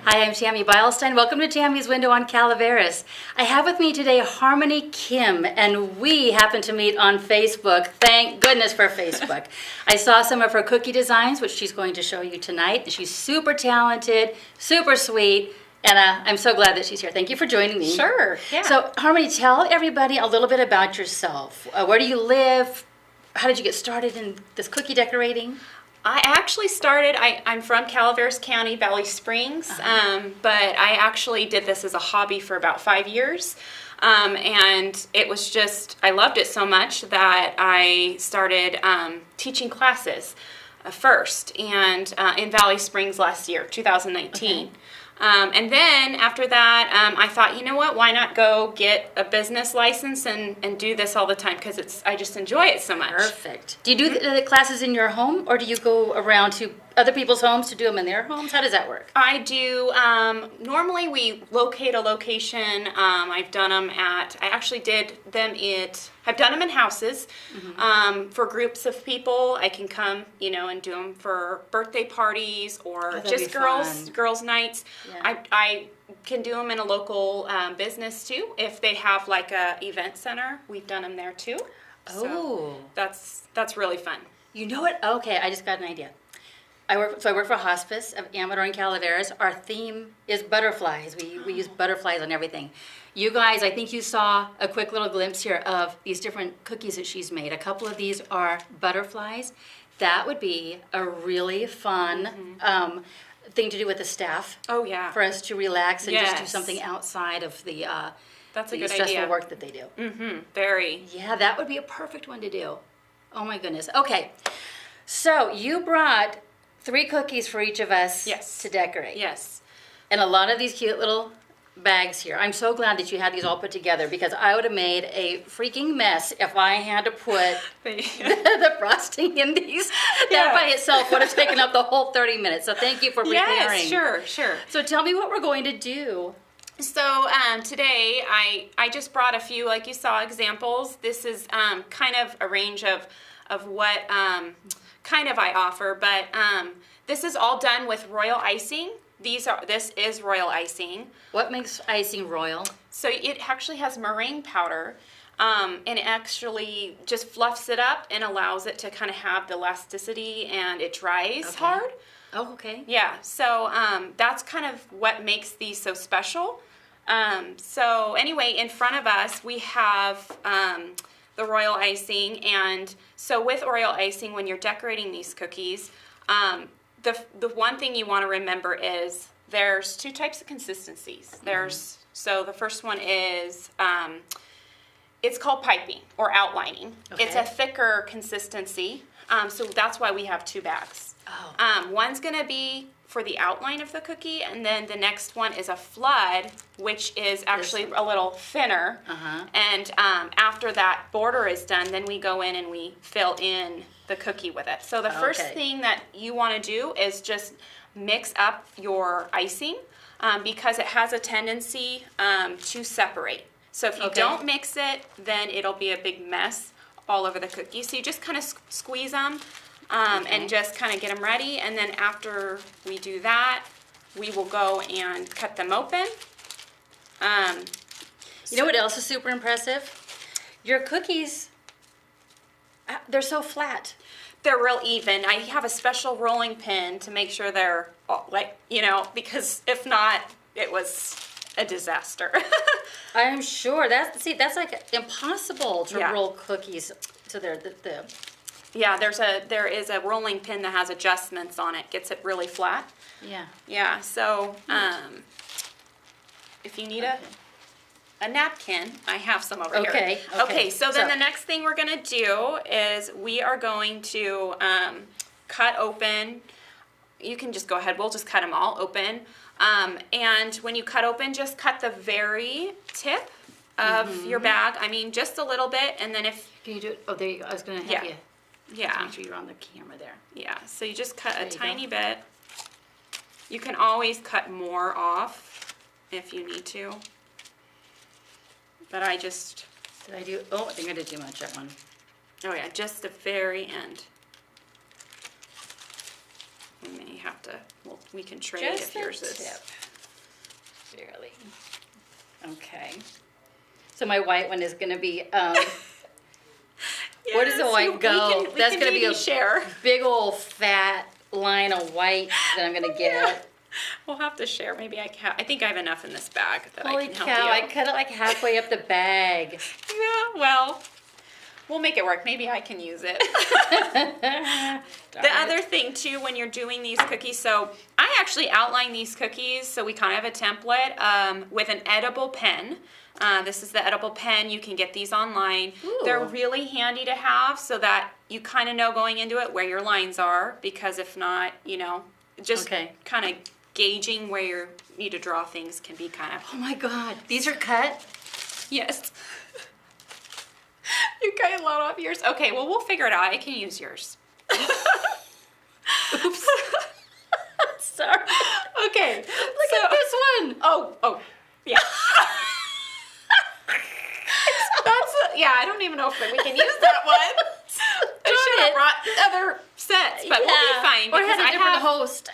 Hi, I'm Tammy Beilstein. Welcome to Tammy's Window on Calaveras. I have with me today Harmony Kim, and we happened to meet on Facebook. Thank goodness for Facebook. I saw some of her cookie designs, which she's going to show you tonight. She's super talented, super sweet, and I'm so glad that she's here. Thank you for joining me. Sure, yeah. So, Harmony, tell everybody a little bit about yourself. Where do you live? How did you get started in this cookie decorating? I actually started, I'm from Calaveras County, Valley Springs, but I actually did this as a hobby for about 5 years. And it was just, I loved it so much that I started teaching classes first and in Valley Springs last year, 2019. Okay. And then after that, I thought, you know what, why not go get a business license and do this all the time, because I just enjoy it so much. Perfect. Do you do the classes in your home, or do you go around to other people's homes to do them in their homes? How does that work? I do, normally we locate a location. I've done them at, I actually did them I've done them in houses for groups of people. I can come, and do them for birthday parties or just girls' nights. Yeah. I can do them in a local business too. If they have like a event center, we've done them there too. Oh. So that's really fun. You know what? Okay, I just got an idea. I work for Hospice of Amador and Calaveras. Our theme is butterflies. We use butterflies on everything. You guys, I think you saw a quick little glimpse here of these different cookies that she's made. A couple of these are butterflies. That would be a really fun thing to do with the staff. Oh yeah. For us to relax and just do something outside of the that's a good stressful idea. work that they do. Very. Yeah, that would be a perfect one to do. Oh my goodness. Okay, so you brought 3 cookies for each of us to decorate. Yes. And a lot of these cute little bags here. I'm so glad that you had these all put together, because I would have made a freaking mess if I had to put the frosting in these. That by itself would have taken up the whole 30 minutes. So thank you for preparing. Yes, sure. So tell me what we're going to do. So today I just brought a few, like you saw, examples. This is kind of a range of what kind of I offer, but this is all done with royal icing. This is royal icing. What makes icing royal? So it actually has meringue powder, and it actually just fluffs it up and allows it to kind of have the elasticity, and it dries hard. Oh, okay. Yeah, so that's kind of what makes these so special. So anyway, in front of us we have the royal icing, and so with royal icing, when you're decorating these cookies, the one thing you want to remember is there's 2 types of consistencies. So the first one is it's called piping or outlining. Okay. It's a thicker consistency, so that's why we have 2 bags. Oh. One's going to be for the outline of the cookie, and then the next one is a flood, which is actually a little thinner. And after that border is done, then we go in and we fill in the cookie with it. So the first thing that you want to do is just mix up your icing, because it has a tendency to separate. So if you don't mix it, then it'll be a big mess all over the cookie. So you just kind of squeeze them. And just kind of get them ready, and then after we do that, we will go and cut them open. You know what else is super impressive? Your cookies, they're so flat. They're real even. I have a special rolling pin to make sure they're, because if not, it was a disaster. I'm sure. That's like impossible to roll cookies to the Yeah, there is a rolling pin that has adjustments on it. Gets it really flat. Yeah. Yeah. So if you need a napkin, I have some over here. Okay. So then the next thing we're gonna do is we are going to cut open. You can just go ahead. We'll just cut them all open. And when you cut open, just cut the very tip of your bag. I mean, just a little bit, and then if can you do it? Oh, there you go. I was gonna have you. Yeah. Make sure you're on the camera there. Yeah, so you just cut a tiny bit. You can always cut more off if you need to. But I just... Did I do... Oh, I think I did too much that one. Oh yeah, just the very end. We may have to... Well, we can trade Just if yours the is... tip. Barely. Okay. So my white one is going to be, where does the white go? That's going to be a share. big old fat line of white that I'm going to get. We'll have to share. Maybe I think I have enough in this bag that Holy I can help cow, you. I cut it like halfway up the bag. Yeah, well, we'll make it work. Maybe I can use it. The other thing, too, when you're doing these cookies, so I actually outline these cookies, so we kind of have a template with an edible pen. This is the edible pen. You can get these online. Ooh. They're really handy to have so that you kind of know going into it where your lines are, because if not, you know, just kind of gauging where you need to draw things can be kind of... Oh my God, these are cut? Yes. You cut a lot off yours. Okay, well, we'll figure it out. I can use yours. Oops. Sorry. Okay. Look at this one. Oh, yeah. Yeah, I don't even know if we can use that one. I should have brought other sets, but we'll be fine. Or had a different host.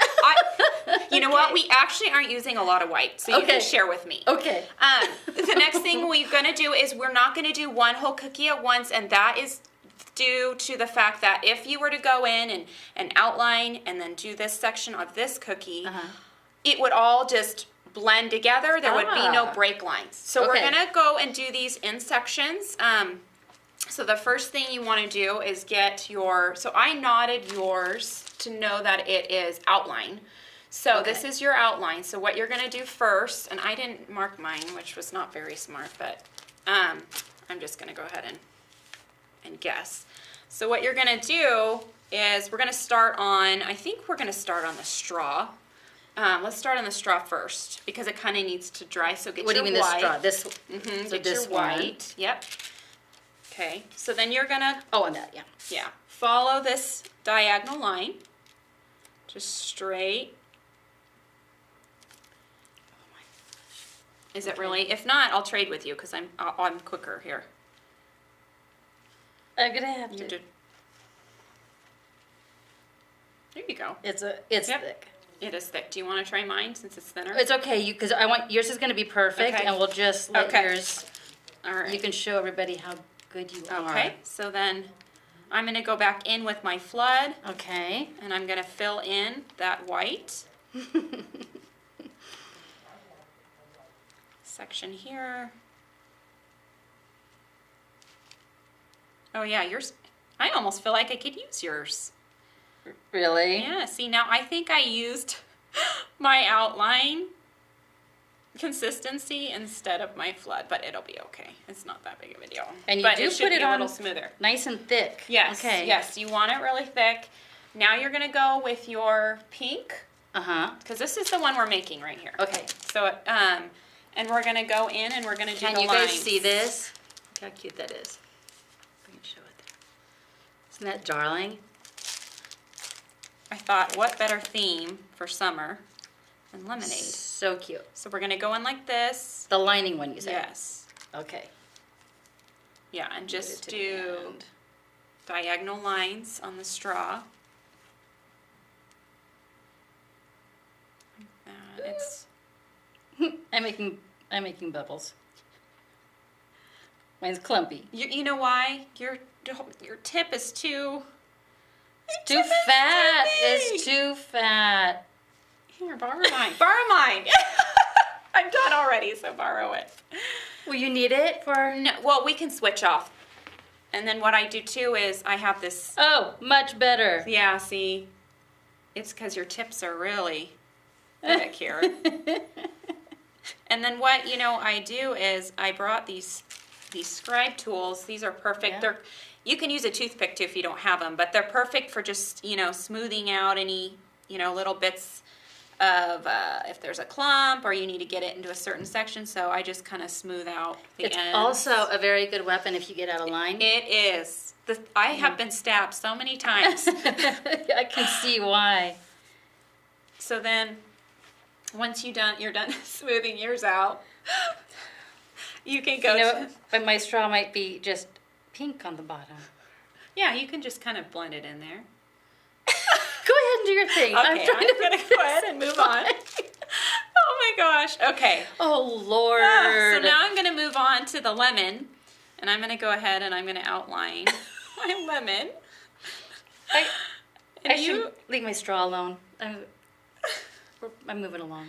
You know what? We actually aren't using a lot of white, so you can share with me. Okay. The next thing we're going to do is we're not going to do one whole cookie at once, and that is due to the fact that if you were to go in and outline and then do this section of this cookie, it would all just blend together. There would be no break lines. So we're going to go and do these in sections. So the first thing you want to do is get so I knotted yours to know that it is outline. So this is your outline. So what you're going to do first, and I didn't mark mine, which was not very smart, but I'm just going to go ahead and guess. So what you're going to do is we're going to start on, I think we're going to start on the straw. Let's start on the straw first because it kind of needs to dry. So get what do your you mean white. this straw? This. So get this your white. white. Yep. Okay. So then you're gonna. Oh, on that, yeah. Yeah. Follow this diagonal line. Just straight. Oh my gosh. Is it really? If not, I'll trade with you because I'm quicker here. I'm gonna have to. There you go. It's thick. It is thick. Do you want to try mine since it's thinner? It's okay, because I want yours is going to be perfect, and we'll just let yours. All right. You can show everybody how good you are. Okay. So then, I'm going to go back in with my flood. Okay. And I'm going to fill in that white section here. Oh yeah, yours. I almost feel like I could use yours. Really? Yeah, see, now I think I used my outline consistency instead of my flood, but it'll be okay. It's not that big of a deal. And you but do it should put it be a on little smoother. Nice and thick. Yes. Okay. Yes, you want it really thick. Now you're going to go with your pink. Because this is the one we're making right here. Okay. So, and we're going to go in and we're going to do the lines. Can you guys see this? Look how cute that is. We can show it there. Isn't that darling? I thought, what better theme for summer than lemonade? So cute. So we're going to go in like this. The lining one, you said? Yes. Okay. Yeah, and just do diagonal lines on the straw. Like that. It's I'm making bubbles. Mine's clumpy. you know why? Your tip is too fat. It's too fat. Here, borrow mine. Borrow mine. I'm done already, so borrow it. Will you need it for? No, well, we can switch off. And then what I do too is I have this. Oh, much better. Yeah, see, it's because your tips are really thick here. And then what I do is I brought these Scribe Tools. These are perfect. Yeah. You can use a toothpick too if you don't have them, but they're perfect for just smoothing out any little bits of if there's a clump or you need to get it into a certain section. So I just kind of smooth out the ends. It's also a very good weapon if you get out of line. It is. I have been stabbed so many times. I can see why. So then, once you're done smoothing yours out, you can go. But my straw might be just pink on the bottom. Yeah, you can just kind of blend it in there. Go ahead and do your thing. Okay, I'm going to go ahead and move on. Oh my gosh. Okay. Oh, Lord. So now I'm going to move on to the lemon. And I'm going to go ahead and I'm going to outline my lemon. I should leave my straw alone. I'm moving along.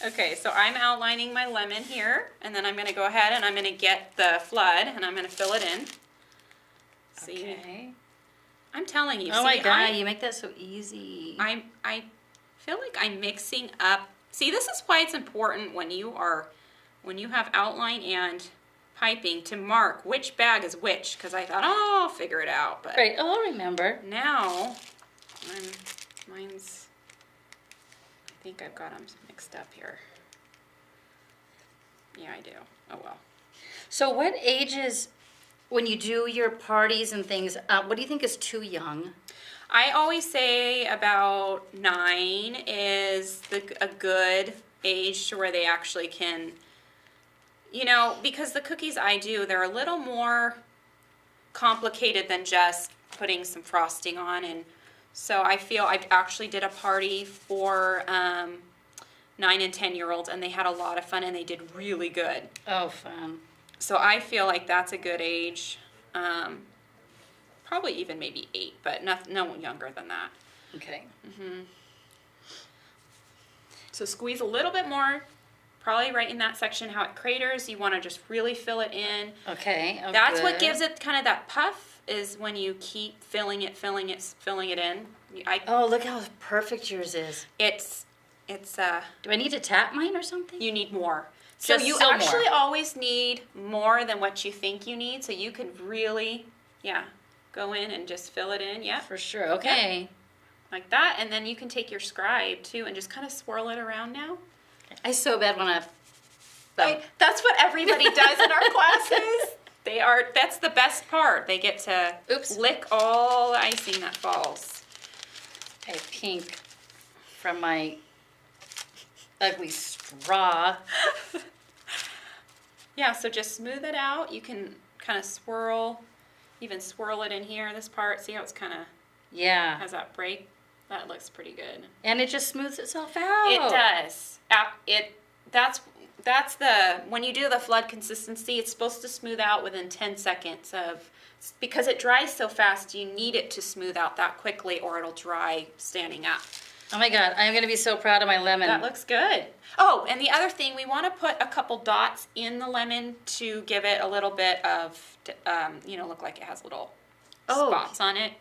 Okay, so I'm outlining my lemon here, and then I'm going to go ahead and I'm going to get the flood, and I'm going to fill it in. See? Okay. I'm telling you. Oh my God, you make that so easy. I feel like I'm mixing up. See, this is why it's important when you have outline and piping to mark which bag is which, because I thought, oh, I'll figure it out. But right, I'll remember. now, mine's, I think I've got them mixed up here. Yeah, I do. Oh, well. So what ages, when you do your parties and things, what do you think is too young? I always say about 9 is a good age to where they actually can, because the cookies I do, they're a little more complicated than just putting some frosting on. And so I feel I actually did a party for 9 and 10-year-olds, and they had a lot of fun, and they did really good. Oh, fun. So I feel like that's a good age. Probably even maybe 8, but no younger than that. Okay. Mm-hmm. So squeeze a little bit more, probably right in that section how it craters. You want to just really fill it in. Okay. Oh, That's good. what gives it kind of that puff, is when you keep filling it in. Oh, look how perfect yours is. It's Do I need to tap mine or something? you need more. So Just you so actually more. always need more than what you think you need, so you can really, go in and just fill it in, For sure. Okay. like that. And then you can take your Scribe, too, and just kind of swirl it around now. I so bad want to... That's what everybody does in our classes. That's the best part. They get to lick all the icing that falls. I have pink from my ugly straw. Yeah, so just smooth it out. You can kind of swirl it in here, this part. See how it's kind of has that break? That looks pretty good. And it just smooths itself out. It does. That's when you do the flood consistency, it's supposed to smooth out within 10 seconds because it dries so fast, you need it to smooth out that quickly or it'll dry standing up. Oh my God, I'm going to be so proud of my lemon. That looks good. Oh, and the other thing, we want to put a couple dots in the lemon to give it a little bit of, look like it has little spots on it.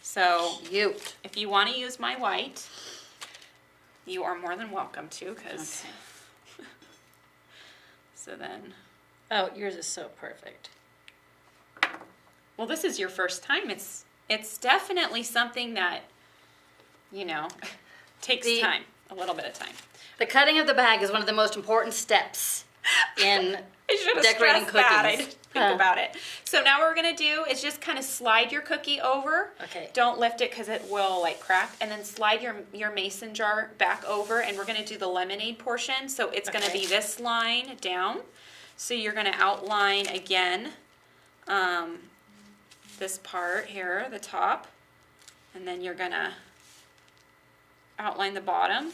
So cute. If you want to use my white, you are more than welcome to, because... Okay. So then... Oh, yours is so perfect. Well, this is your first time. It's definitely something that, takes time, a little bit of time. The cutting of the bag is one of the most important steps in decorating cookies. I didn't think about it. So now what we're going to do is just kind of slide your cookie over. Okay. Don't lift it because it will crack. And then slide your mason jar back over, and we're going to do the lemonade portion. So it's going to be this line down. So you're going to outline again this part here, the top. And then you're going to outline the bottom.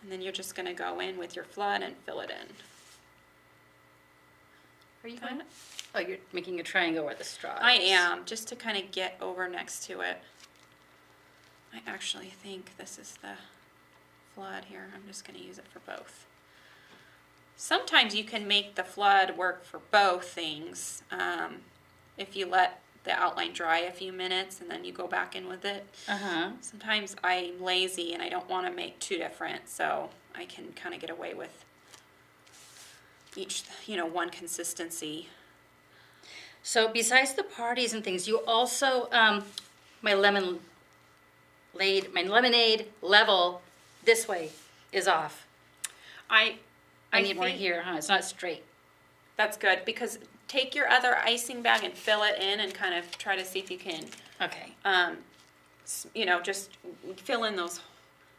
And then you're just going to go in with your flood and fill it in. Are you going? Oh, you're making a triangle where the straw is. I am, just to kind of get over next to it. I actually think this is the flood here. I'm just going to use it for both. Sometimes you can make the flood work for both things if you let the outline dry a few minutes and then you go back in with it. Sometimes I'm lazy and I don't want to make two different, so I can kind of get away with each, one consistency. So besides the parties and things, you also, my lemonade level this way is off. I need more here, huh? It's not straight. That's good, because take your other icing bag and fill it in and kind of try to see if you can, just fill in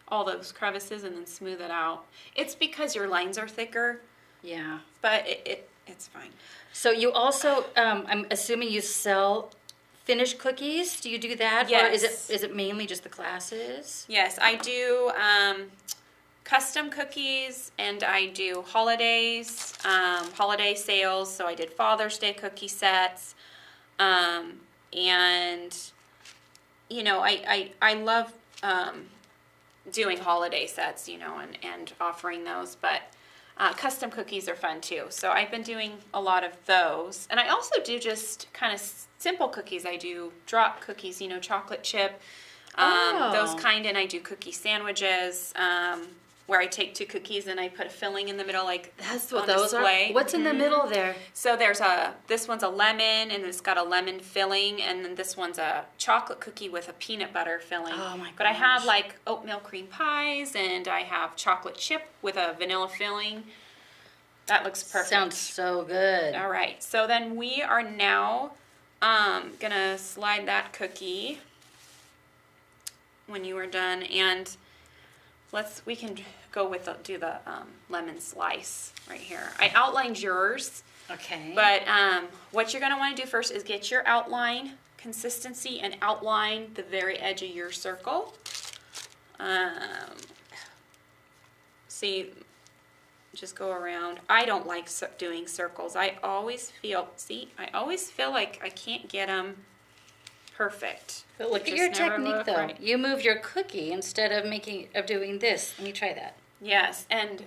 all those crevices and then smooth it out. It's because your lines are thicker. Yeah. But it's fine. So you also, I'm assuming you sell finished cookies. Do you do that? Yes. Or is it mainly just the classes? Yes, I do custom cookies, and I do holidays, holiday sales. So I did Father's Day cookie sets, and you know, I love doing holiday sets, you know, and offering those, but custom cookies are fun too. So I've been doing a lot of those, and I also do just kind of simple cookies. I do drop cookies, you know, chocolate chip, those kind, and I do cookie sandwiches, where I take 2 cookies and I put a filling in the middle, like That's what on those display. are. What's in the middle there? So this one's a lemon, and it's got a lemon filling, and then this one's a chocolate cookie with a peanut butter filling. Oh my But I have gosh. like oatmeal cream pies, and I have chocolate chip with a vanilla filling. That looks perfect. Sounds so good. All right, so then we are now gonna slide that cookie when you are done, and we can go with do the lemon slice right here. I outlined yours, Okay. but what you're gonna want to do first is get your outline consistency and outline the very edge of your circle. See, just go around. I don't like doing circles. I always feel like I can't get them perfect. But look at your technique, though. Right. You move your cookie instead of doing this. Let me try that. Yes, and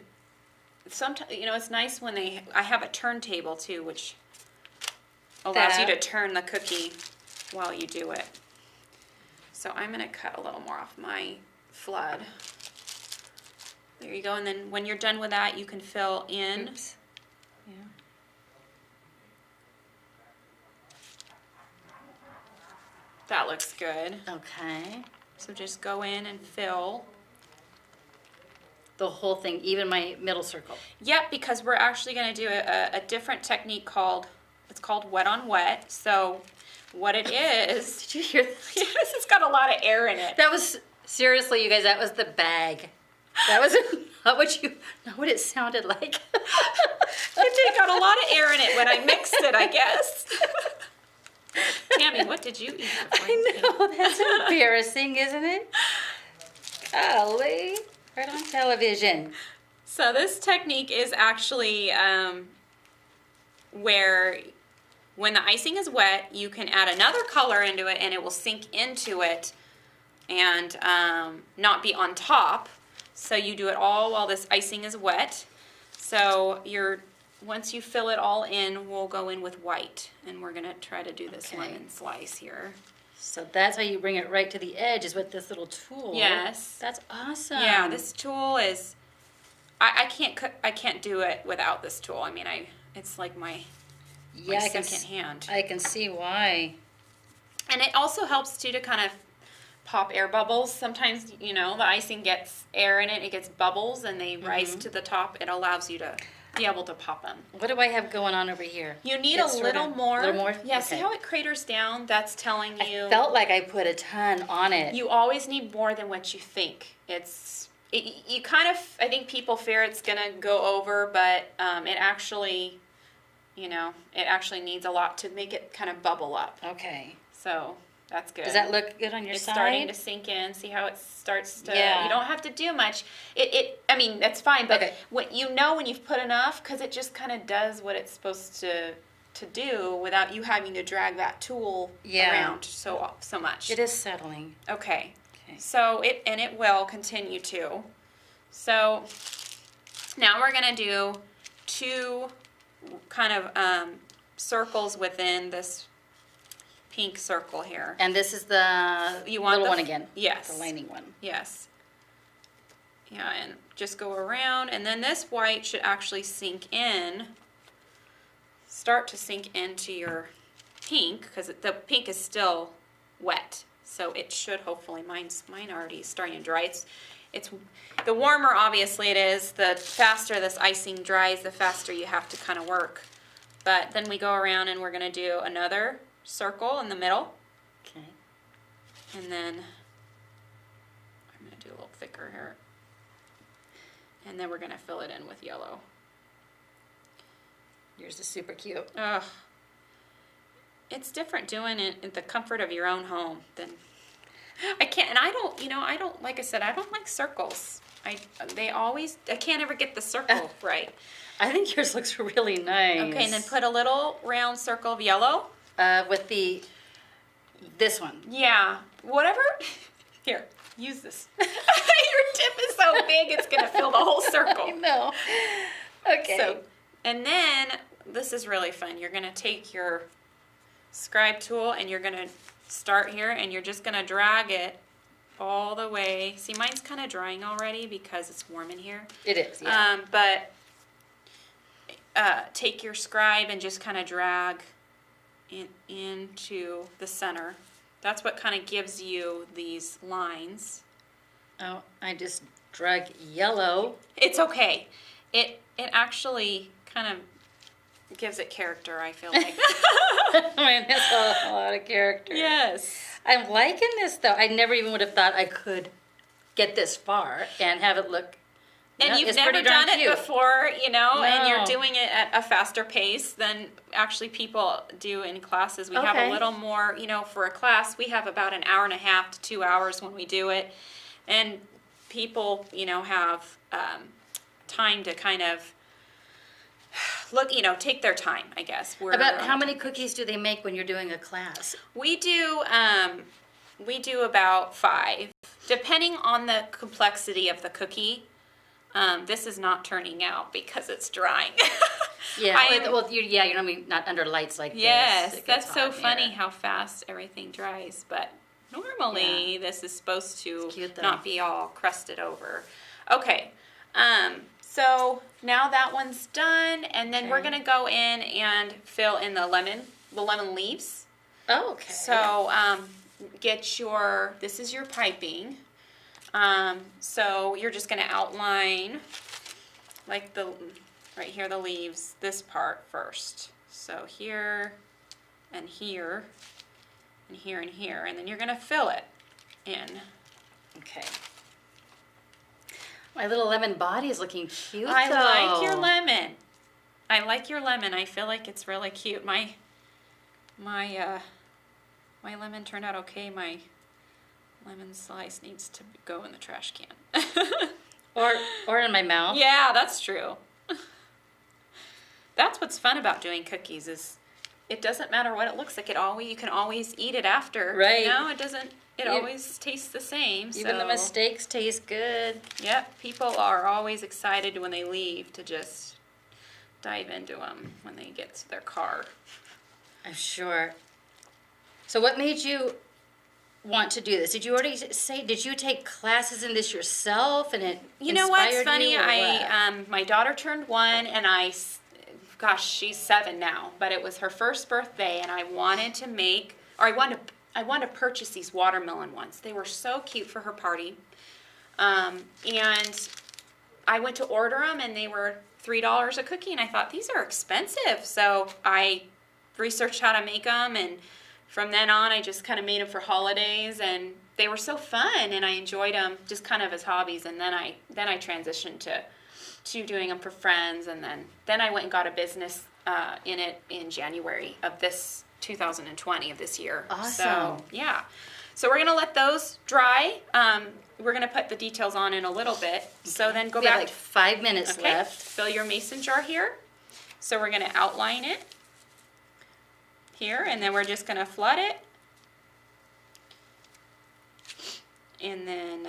sometimes, you know, it's nice when I have a turntable too, which allows you to turn the cookie while you do it. So I'm going to cut a little more off my flood. There you go, and then when you're done with that, you can fill in. Oops. Yeah. That looks good. Okay. So just go in and fill. The whole thing, even my middle circle. Yep, because we're actually going to do a different technique it's called wet on wet. So what it is... Did you hear that? Yes, it's got a lot of air in it. That was, seriously, you guys, that was the bag. That was not what it sounded like. It got a lot of air in it when I mixed it, I guess. Tammy, what did you eat before you I know, that's embarrassing, isn't it? Golly, right on television. So this technique is actually where when the icing is wet, you can add another color into it and it will sink into it and not be on top. So you do it all while this icing is wet. So once you fill it all in, we'll go in with white, and we're gonna try to do this lemon slice here. So that's how you bring it right to the edge, is with this little tool. Yes. That's awesome. Yeah, this tool is, I can't do it without this tool. I mean, it's like my second hand. I can see why. And it also helps too to kind of pop air bubbles. Sometimes, you know, the icing gets air in it, it gets bubbles, and they rise to the top. It allows you to be able to pop them. What do I have going on over here? You need a little more. A little more? Yeah, Okay. See how it craters down? That's telling you. I felt like I put a ton on it. You always need more than what you think. You kind of, I think people fear it's going to go over, but it actually, you know, it actually needs a lot to make it kind of bubble up. Okay. So that's good. Does that look good on your It's side? starting to sink in. See how it starts to, Yeah. You don't have to do much. I mean, that's fine, but Okay. when you've put enough, because it just kind of does what it's supposed to do without you having to drag that tool around so much. It is settling. Okay. Okay. So it will continue to. So now we're going to do 2 kind of circles within this pink circle here. And this is the little one again? Yes. The lining one. Yes. Yeah, and just go around, and then this white should actually start to sink into your pink, because the pink is still wet. So it should hopefully, mine already starting to dry. It's the warmer obviously it is, the faster this icing dries, the faster you have to kind of work. But then we go around and we're going to do another circle in the middle. Okay. And then I'm going to do a little thicker here. And then we're going to fill it in with yellow. Yours is super cute. Ugh. It's different doing it in the comfort of your own home than I can't, and I don't, like I said, I don't like circles. I can't ever get the circle right. I think yours looks really nice. Okay, and then put a little round circle of yellow. With this one. Yeah, whatever. Here, use this. Your tip is so big, it's gonna fill the whole circle. I know. Okay. So, and then this is really fun. You're gonna take your scribe tool and you're gonna start here, and you're just gonna drag it all the way. See, mine's kind of drying already because it's warm in here. It is. Yeah. But take your scribe and just kind of drag into the center. That's what kind of gives you these lines. Oh, I just drag yellow. It's okay. It actually kind of gives it character, I feel like. I mean, that's a lot of character. Yes. I'm liking this, though. I never even would have thought I could get this far and have it look. And you've it's never pretty darn done it cute. before, you know, and you're No. doing it at a faster pace than actually people do in classes. We have Okay. a little more, you know, for a class, we have about an hour and a half to 2 hours when we do it. And people, you know, have time to kind of look, you know, take their time, I guess. About how many cookies do they make when you're doing a class? We do about 5, depending on the complexity of the cookie. This is not turning out because it's drying. Yeah. You're not under lights like Yes, this. It that's gets so hot in funny here. how fast everything dries. But normally this is supposed to cute, though. not be all crusted over. Okay, so now that one's done, and then we're Okay. gonna go in and fill in the lemon leaves. Oh, okay. So this is your piping. So you're just going to outline like right here, the leaves, this part first. So here and here and here and here, and then you're going to fill it in. Okay. My little lemon body is looking cute, I though. like your lemon. I like your lemon. I feel like it's really cute. My lemon turned out okay. My lemon slice needs to go in the trash can. Or in my mouth. Yeah, that's true. That's what's fun about doing cookies is it doesn't matter what it looks like. You can always eat it after. Right. You know, it always tastes the same. Even the mistakes taste good. Yep, people are always excited when they leave to just dive into them when they get to their car. I'm sure. So what made you want to do this? Did you already say, did you take classes in this yourself and it You know what's inspired funny? you, or what? My daughter turned 1 and she's 7 now, but it was her first birthday and I wanted to purchase these watermelon ones. They were so cute for her party. And I went to order them and they were $3 a cookie and I thought these are expensive. So I researched how to make them, and from then on I just kind of made them for holidays, and they were so fun and I enjoyed them just kind of as hobbies. And then I transitioned to doing them for friends, and then I went and got a business in January of this 2020 of this year. Awesome. So yeah, so we're gonna let those dry. We're gonna put the details on in a little bit. So then go We have back. like 5 minutes Okay, left. fill your mason jar here. So we're gonna outline it here, and then we're just gonna flood it. And then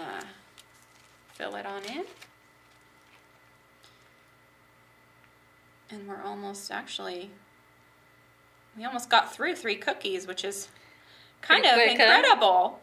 fill it on in. And we're almost we almost got through 3 cookies, which is kind Pretty of quick, huh? incredible.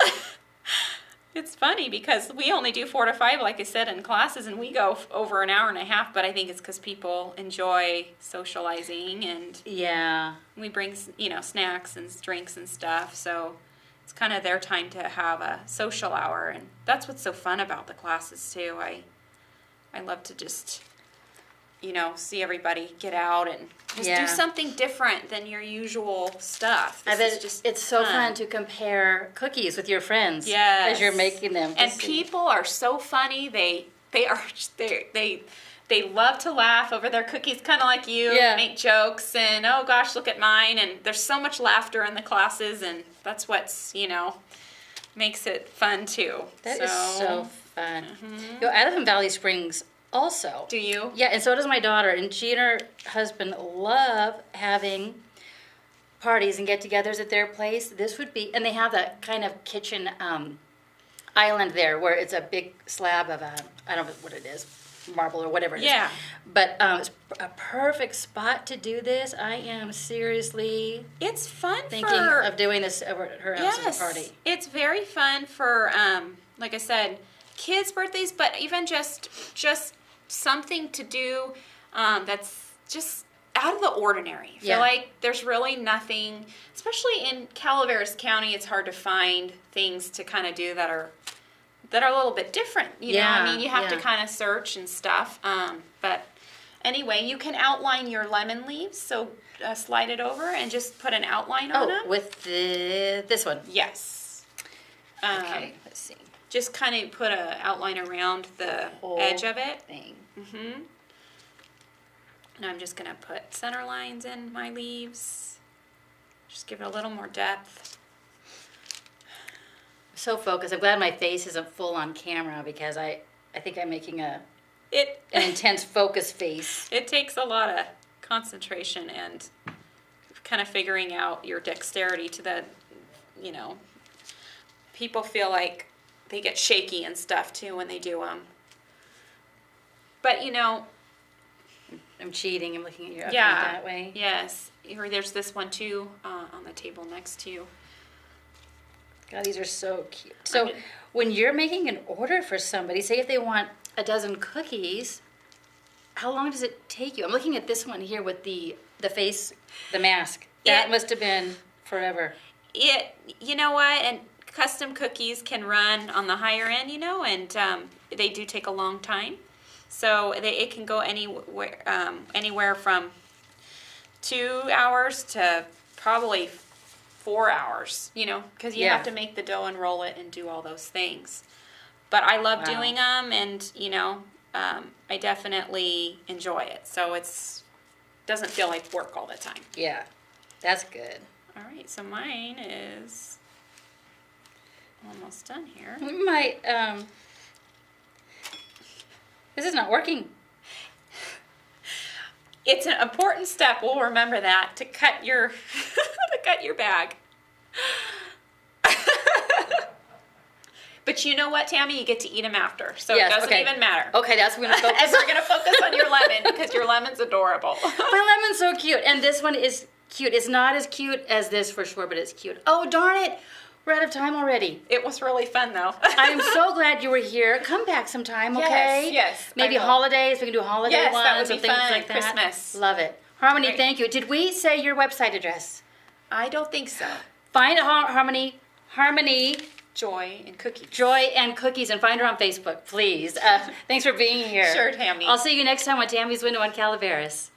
It's funny because we only do 4 to 5, like I said, in classes, and we go over an hour and a half, but I think it's because people enjoy socializing, and Yeah. we bring, snacks and drinks and stuff, so it's kind of their time to have a social hour, and that's what's so fun about the classes, too. I love to just, see everybody get out and just Yeah. do something different than your usual stuff. I This bet is it's so fun to compare cookies with your friends Yes. as you're making them. And Just to- people are so funny. They love to laugh over their cookies, kind of like you. Yeah. Make jokes and, oh gosh, look at mine. And there's so much laughter in the classes, and that's what's makes it fun too. That is so fun. You know, I live in Valley Springs also. Do you? Yeah, and so does my daughter. And she and her husband love having parties and get-togethers at their place. This would be, and they have that kind of kitchen island there where it's a big slab of I don't know what it is, marble or whatever it is. Yeah. But it's a perfect spot to do this. I am seriously It's fun thinking of doing this over at her house as a party. It's very fun for, like I said, kids' birthdays, but even just something to do that's just out of the ordinary. I feel like there's really nothing, especially in Calaveras County, it's hard to find things to kind of do that are a little bit different. You know, I mean, you have to kind of search and stuff. But anyway, you can outline your lemon leaves. So slide it over and just put an outline on them. With this one. Yes. Okay, let's see. Just kind of put an outline around the edge of it. Thing. And I'm just going to put center lines in my leaves. Just give it a little more depth. So focused. I'm glad my face isn't full on camera because I think I'm making an intense focus face. It takes a lot of concentration and kind of figuring out your dexterity to the, you know, people feel like they get shaky and stuff too when they do them. But, you know, I'm cheating. I'm looking at your that way. Yes. Or there's this one too on the table next to you. God, these are so cute. So when you're making an order for somebody, say if they want a dozen cookies, how long does it take you? I'm looking at this one here with the face, the mask. That must have been forever. You know what? And custom cookies can run on the higher end, you know, and they do take a long time. So it can go anywhere from 2 hours to probably 4 hours, you know, because you have to make the dough and roll it and do all those things. But I love doing them, and, you know, I definitely enjoy it. So doesn't feel like work all the time. Yeah, that's good. All right, so mine is almost done here. This is not working. It's an important step. We'll remember that to cut your bag. But you know what, Tammy? You get to eat them after, so it doesn't even matter. Okay, that's what we're gonna focus. And we're gonna focus on your lemon because your lemon's adorable. My lemon's so cute, and this one is cute. It's not as cute as this for sure, but it's cute. Oh darn it! We're out of time already. It was really fun, though. I'm so glad you were here. Come back sometime, okay? Yes. Maybe holidays. We can do a holiday one. That would be fun. Like that. Christmas. Love it. Harmony, thank you. Did we say your website address? I don't think so. Find Harmony. Joy and Cookies. Joy and Cookies, and find her on Facebook, please. Thanks for being here. Sure, Tammy. I'll see you next time on Tammy's Window on Calaveras.